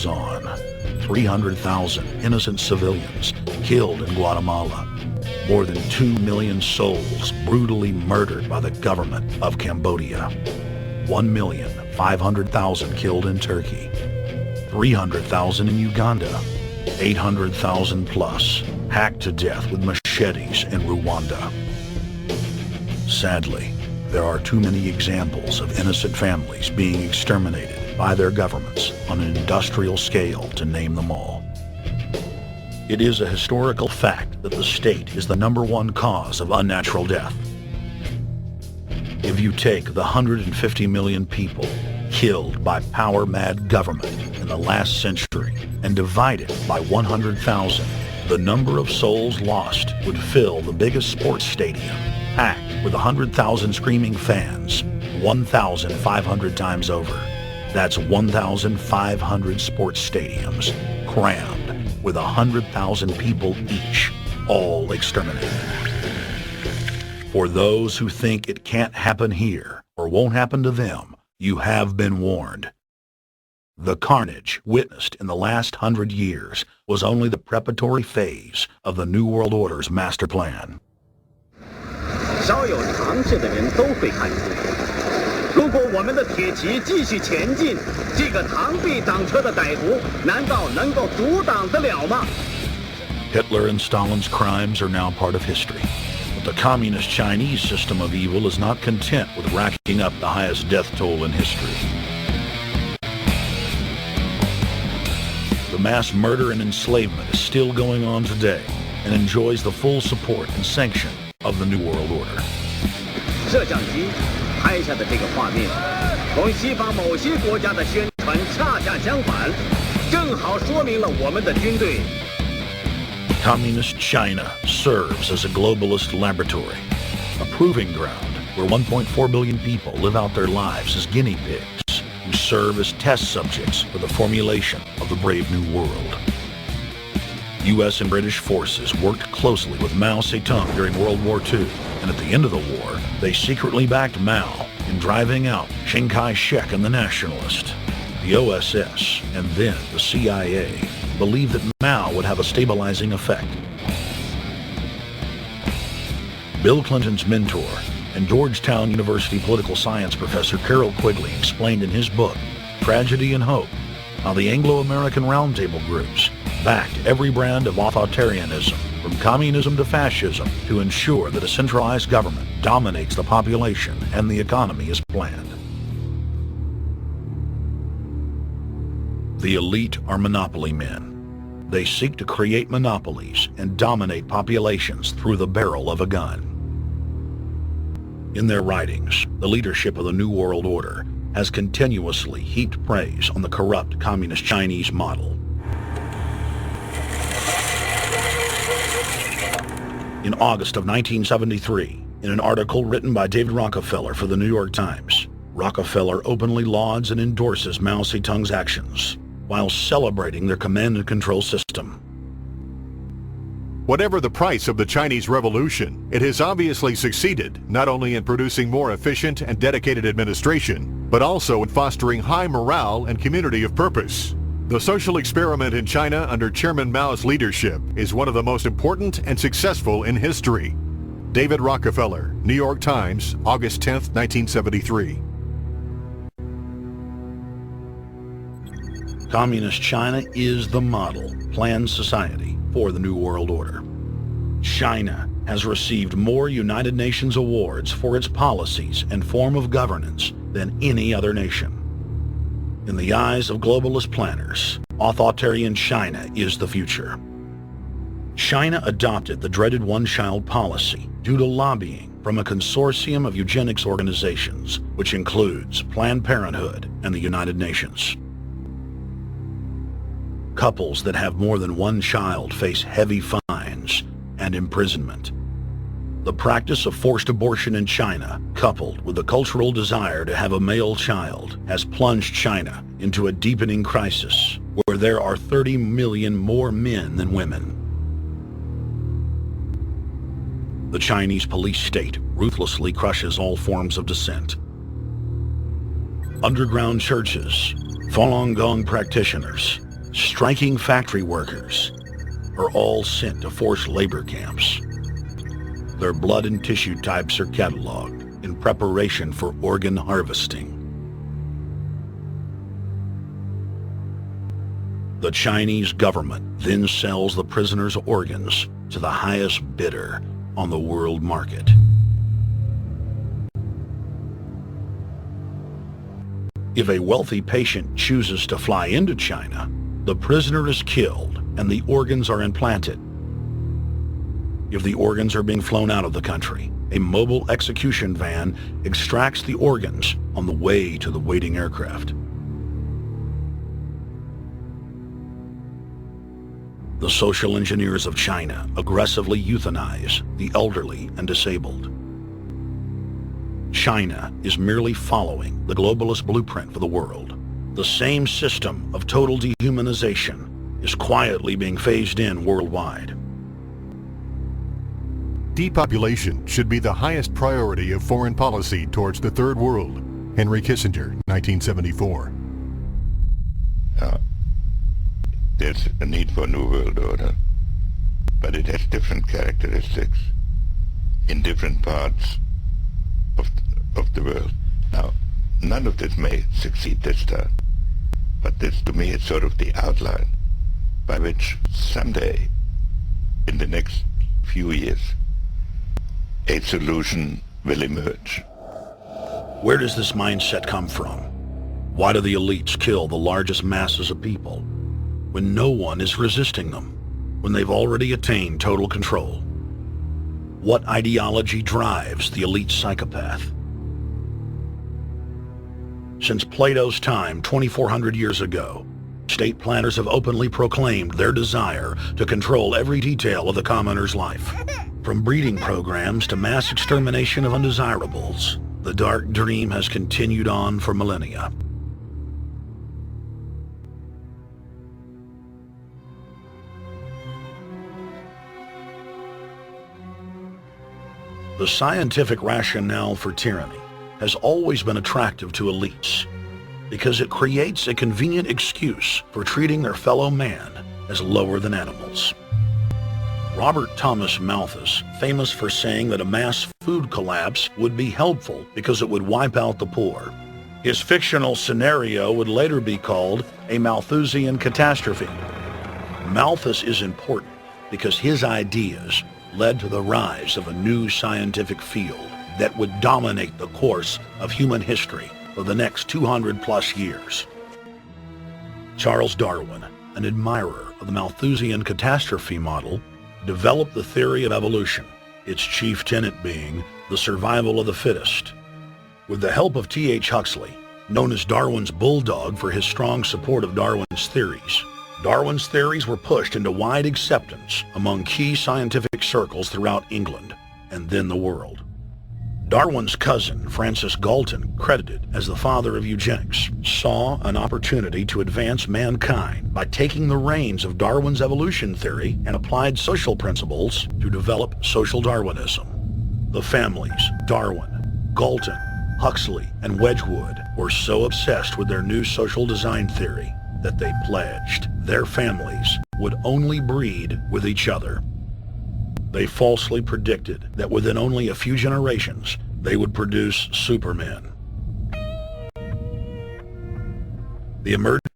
on. 300,000 innocent civilians killed in Guatemala. More than 2 million souls brutally murdered by the government of Cambodia. 1,500,000 killed in Turkey. 300,000 in Uganda. 800,000 plus hacked to death with machetes in Rwanda. Sadly, there are too many examples of innocent families being exterminated by their governments on an industrial scale to name them all. It is a historical fact that the state is the #1 cause of unnatural death. If you take the 150 million people killed by power-mad government in the last century and divide it by 100,000, the number of souls lost would fill the biggest sports stadium, packed with 100,000 screaming fans, 1,500 times over. That's 1,500 sports stadiums, crammed with 100,000 people each, all exterminated. For those who think it can't happen here or won't happen to them, you have been warned. The carnage witnessed in the last 100 years was only the preparatory phase of the New World Order's master plan. 少有常识的人都会看出，如果我们的铁骑继续前进，这个螳臂挡车的歹徒难道能够阻挡得了吗？ Hitler and Stalin's crimes are now part of history. But the communist Chinese system of evil is not content with racking up the highest death toll in history. The mass murder and enslavement is still going on today and enjoys the full support and sanction of the New World Order. 摄像机拍下的这个画面，同西方某些国家的宣传恰恰相反，正好说明了我们的军队。 Communist China serves as a globalist laboratory, a proving ground where 1.4 billion people live out their lives as guinea pigs who serve as test subjects for the formulation of the brave new world. U.S. and British forces worked closely with Mao Zedong during World War II, and at the end of the war, they secretly backed Mao in driving out Chiang Kai-shek and the Nationalist. The OSS, and then the CIA, believed that Mao would have a stabilizing effect. Bill Clinton's mentor and Georgetown University political science professor Carol Quigley explained in his book, Tragedy and Hope, how the Anglo-American Roundtable groups backed every brand of authoritarianism, from communism to fascism, to ensure that a centralized government dominates the population and the economy as planned. The elite are monopoly men. They seek to create monopolies and dominate populations through the barrel of a gun. In their writings, the leadership of the New World Order has continuously heaped praise on the corrupt communist Chinese model. In August of 1973, in an article written by David Rockefeller for the New York Times, Rockefeller openly lauds and endorses Mao Zedong's actions, while celebrating their command and control system. Whatever the price of the Chinese Revolution, it has obviously succeeded not only in producing more efficient and dedicated administration, but also in fostering high morale and community of purpose. The social experiment in China under Chairman Mao's leadership is one of the most important and successful in history. David Rockefeller, New York Times, August 10, 1973. Communist China is the model, planned society for the New World Order. China has received more United Nations awards for its policies and form of governance than any other nation. In the eyes of globalist planners, authoritarian China is the future. China adopted the dreaded one-child policy due to lobbying from a consortium of eugenics organizations, which includes Planned Parenthood and the United Nations. Couples that have more than one child face heavy fines and imprisonment. The practice of forced abortion in China, coupled with the cultural desire to have a male child, has plunged China into a deepening crisis where there are 30 million more men than women. The Chinese police state ruthlessly crushes all forms of dissent. Underground churches, Falun Gong practitioners, striking factory workers are all sent to forced labor camps. Their blood and tissue types are cataloged in preparation for organ harvesting. The Chinese government then sells the prisoners' organs to the highest bidder on the world market. If a wealthy patient chooses to fly into China, the prisoner is killed and the organs are implanted. If the organs are being flown out of the country, a mobile execution van extracts the organs on the way to the waiting aircraft. The social engineers of China aggressively euthanize the elderly and disabled. China is merely following the globalist blueprint for the world. The same system of total dehumanization is quietly being phased in worldwide. Depopulation should be the highest priority of foreign policy towards the Third World. Henry Kissinger, 1974. There's a need for a new world order, but it has different characteristics in different parts of the world. Now, none of this may succeed this time, but this to me is sort of the outline by which someday, in the next few years, a solution will emerge. Where does this mindset come from? Why do the elites kill the largest masses of people when no one is resisting them, when they've already attained total control? What ideology drives the elite psychopath? Since Plato's time 2,400 years ago, state planners have openly proclaimed their desire to control every detail of the commoner's life. From breeding programs to mass extermination of undesirables, the dark dream has continued on for millennia. The scientific rationale for tyranny has always been attractive to elites because it creates a convenient excuse for treating their fellow man as lower than animals. Robert Thomas Malthus, famous for saying that a mass food collapse would be helpful because it would wipe out the poor. His fictional scenario would later be called a Malthusian catastrophe. Malthus is important because his ideas led to the rise of a new scientific field that would dominate the course of human history for the next 200 plus years. Charles Darwin, an admirer of the Malthusian catastrophe model, developed the theory of evolution, its chief tenet being the survival of the fittest. With the help of T.H. Huxley, known as Darwin's bulldog for his strong support of Darwin's theories were pushed into wide acceptance among key scientific circles throughout England and then the world. Darwin's cousin, Francis Galton, credited as the father of eugenics, saw an opportunity to advance mankind by taking the reins of Darwin's evolution theory and applied social principles to develop social Darwinism. The families, Darwin, Galton, Huxley, and Wedgwood, were so obsessed with their new social design theory that they pledged their families would only breed with each other. They falsely predicted that within only a few generations, they would produce supermen. The emergence